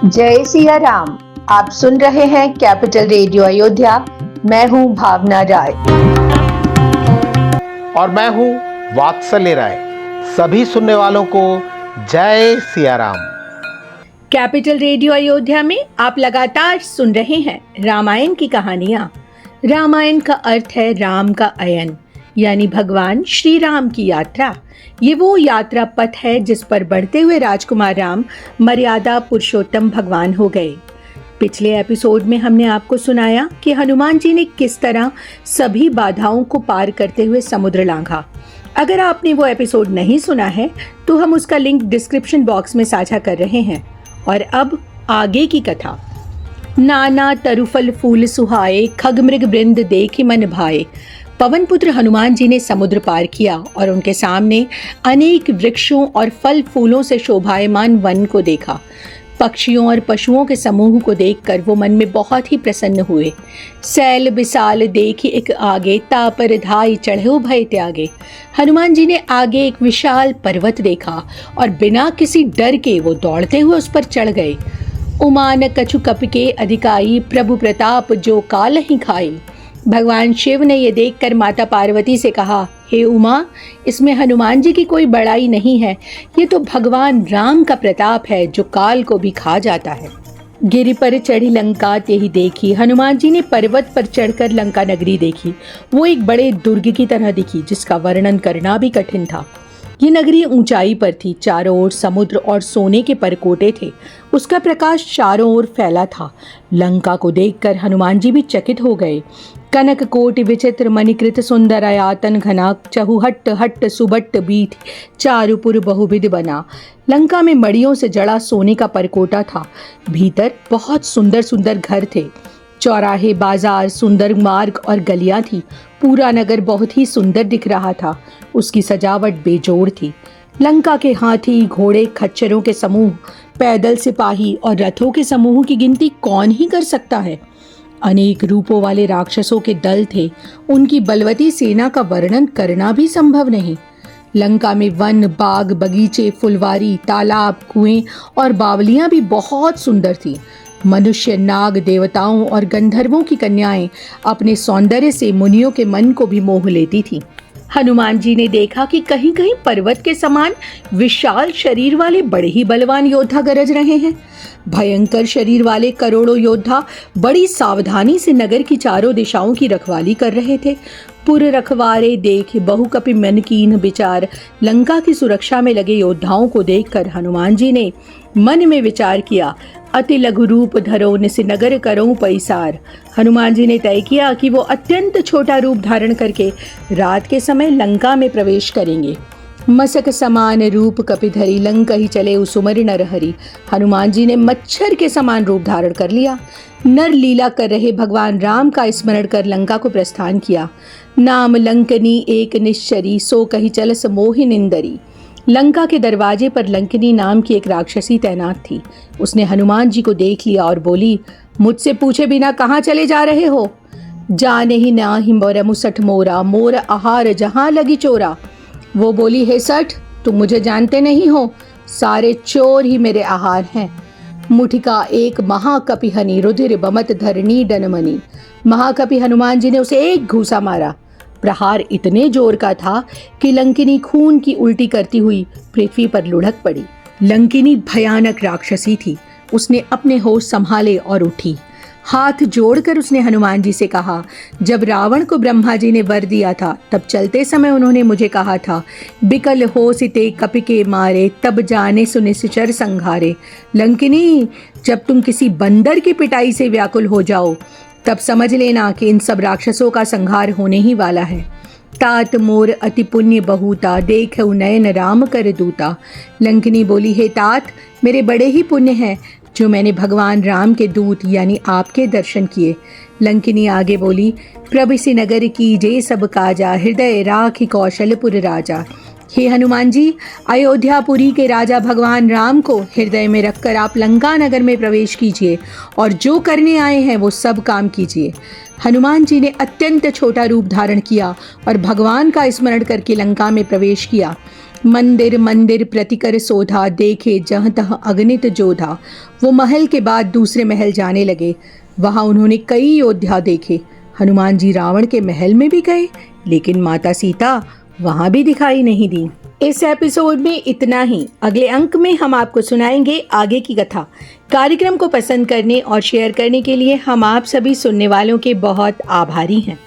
जय सिया राम। आप सुन रहे हैं कैपिटल रेडियो अयोध्या। मैं हूं भावना राय और मैं हूं वात्सल्य राय। सभी सुनने वालों को जय सिया राम। कैपिटल रेडियो अयोध्या में आप लगातार सुन रहे हैं रामायण की कहानियां। रामायण का अर्थ है राम का अयन, यानी भगवान श्री राम की यात्रा। ये वो यात्रा पथ है जिस पर बढ़ते हुए राजकुमार राम मर्यादा पुरुषोत्तम भगवान हो गए। पिछले एपिसोड में हमने आपको सुनाया कि हनुमान जी ने किस तरह सभी बाधाओं को पार करते हुए समुद्र लांघा। अगर आपने वो एपिसोड नहीं सुना है तो हम उसका लिंक डिस्क्रिप्शन बॉक्स में साझा कर रहे हैं। और अब आगे की कथा। नाना तरुफल फूल सुहाए, खग मृग वृंद देखि मन भाए। पवन पुत्र हनुमान जी ने समुद्र पार किया और उनके सामने अनेक वृक्षों और फल फूलों से शोभायमान वन को देखा। पक्षियों और पशुओं के समूह को देखकर वो मन में बहुत ही प्रसन्न हुए। सैल विशाल देखि एक आगे, तापर धाई चढ़ो भय त्यागे। हनुमान जी ने आगे एक विशाल पर्वत देखा और बिना किसी डर के वो दौड़ते हुए उस पर चढ़ गए। उमान कछु कपि के अधिकाई, प्रभु प्रताप जो काल ही खाई। भगवान शिव ने ये देखकर माता पार्वती से कहा, हे उमा, इसमें हनुमान जी की कोई बड़ाई नहीं है। ये तो भगवान राम का प्रताप है जो काल को भी खा जाता है। गिरि पर चढ़ी लंका तेहि देखी। हनुमान जी ने पर्वत पर चढ़कर लंका नगरी देखी। वो एक बड़े दुर्ग की तरह दिखी जिसका वर्णन करना भी कठिन था। ये नगरी ऊंचाई पर थी, चारों ओर समुद्र और सोने के परकोटे थे। उसका प्रकाश चारों ओर फैला था। लंका को देखकर हनुमान जी भी चकित हो गए। कनक कोटि विचित्र मणिकृत सुंदर आयतन घना, चहुहट्ट हट्ट सुबट्ट बीठ चारुपुर बहुविध बना। लंका में मड़ियों से जड़ा सोने का परकोटा था। भीतर बहुत सुंदर सुंदर घर थे। चौराहे, बाजार, सुंदर मार्ग और गलियां थी। पूरा नगर बहुत ही सुंदर दिख रहा था। उसकी सजावट बेजोड़ थी। लंका के हाथी, घोड़े, खच्चरों के समूह, पैदल सिपाही और रथों के समूह की गिनती कौन ही कर सकता है। अनेक रूपों वाले राक्षसों के दल थे। उनकी बलवती सेना का वर्णन करना भी संभव नहीं। लंका में वन, बाग, बगीचे, फुलवारी, तालाब, कुएं और बावलियां भी बहुत सुंदर थी। मनुष्य, नाग, देवताओं और गंधर्वों की कन्याएं अपने सौंदर्य से मुनियों के मन को भी मोह लेती थीं। हनुमान जी ने देखा कि कहीं कहीं पर्वत के समान विशाल शरीर वाले बड़े ही बलवान योद्धा गरज रहे हैं। भयंकर शरीर वाले करोड़ों योद्धा बड़ी सावधानी से नगर की चारों दिशाओं की रखवाली कर रहे थे। पुर रखवारे देख बहु कपि मन कीन विचार। लंका की सुरक्षा में लगे योद्धाओं को देखकर हनुमान जी ने मन में विचार किया, अति लघु रूप धरो निसि नगर करो पैसार। हनुमान जी ने तय किया कि वो अत्यंत छोटा रूप धारण करके रात के समय लंका में प्रवेश करेंगे। मसक समान रूप कपिधरी, लंका ही चले उसुमर नर हरि। हनुमान जी ने मच्छर के समान रूप धारण कर लिया। नर लीला कर रहे भगवान राम का स्मरण कर लंका को प्रस्थान किया। नाम लंकनी एक निश्चरी, सो कही चलस मोहि निंदरी। लंका के दरवाजे पर लंकनी नाम की एक राक्षसी तैनात थी। उसने हनुमान जी को देख लिया और बोली, मुझसे पूछे बिना कहाँ चले जा रहे हो? जाने ही ना ही मोर मुसठ मोरा, मोर आहार जहाँ लगी चोरा। वो बोली, हे सठ, तुम मुझे जानते नहीं हो, सारे चोर ही मेरे आहार हैं। मुठिका एक महाकपि हनि, रुधिर बमत धरणी डनमनी। महाकपि हनुमान जी ने उसे एक घूसा मारा। प्रहार इतने जोर का था कि लंकिनी खून की उल्टी करती हुई पृथ्वी पर लुढ़क पड़ी। लंकिनी भयानक राक्षसी थी। उसने अपने होश संभाले और उठी। हाथ जोड़कर उसने हनुमान जी से कहा, जब रावण को ब्रह्मा जी ने वर दिया था तब चलते समय उन्होंने मुझे कहा था, बिकल हो सिते कपि के मारे, तब जाने सुनिश्चर संघारे। लंकिनी, जब तुम किसी बंदर की पिटाई से व्याकुल हो जाओ तब समझ लेना कि इन सब राक्षसों का संहार होने ही वाला है। तात मोर अति पुण्य बहुता, देखऊ नयन राम कर दूता। लंकिनी बोली, हे तात, मेरे बड़े ही पुण्य हैं जो मैंने भगवान राम के दूत यानी आपके दर्शन किए। लंकिनी आगे बोली, प्रभिसि नगर की जे सब काजा, हृदय राखि कौशलपुर राजा। हे हनुमान जी, अयोध्यापुरी के राजा भगवान राम को हृदय में रखकर आप लंका नगर में प्रवेश कीजिए और जो करने आए हैं वो सब काम कीजिए। हनुमान जी ने अत्यंत छोटा रूप धारण किया और भगवान का स्मरण करके लंका में प्रवेश किया। मंदिर मंदिर प्रतिकर सोधा, देखे जहाँ तहाँ अगणित जोधा। वो महल के बाद दूसरे महल जाने लगे। वहाँ उन्होंने कई योद्धा देखे। हनुमान जी रावण के महल में भी गए, लेकिन माता सीता वहाँ भी दिखाई नहीं दी। इस एपिसोड में इतना ही। अगले अंक में हम आपको सुनाएंगे आगे की कथा। कार्यक्रम को पसंद करने और शेयर करने के लिए हम आप सभी सुनने वालों के बहुत आभारी हैं।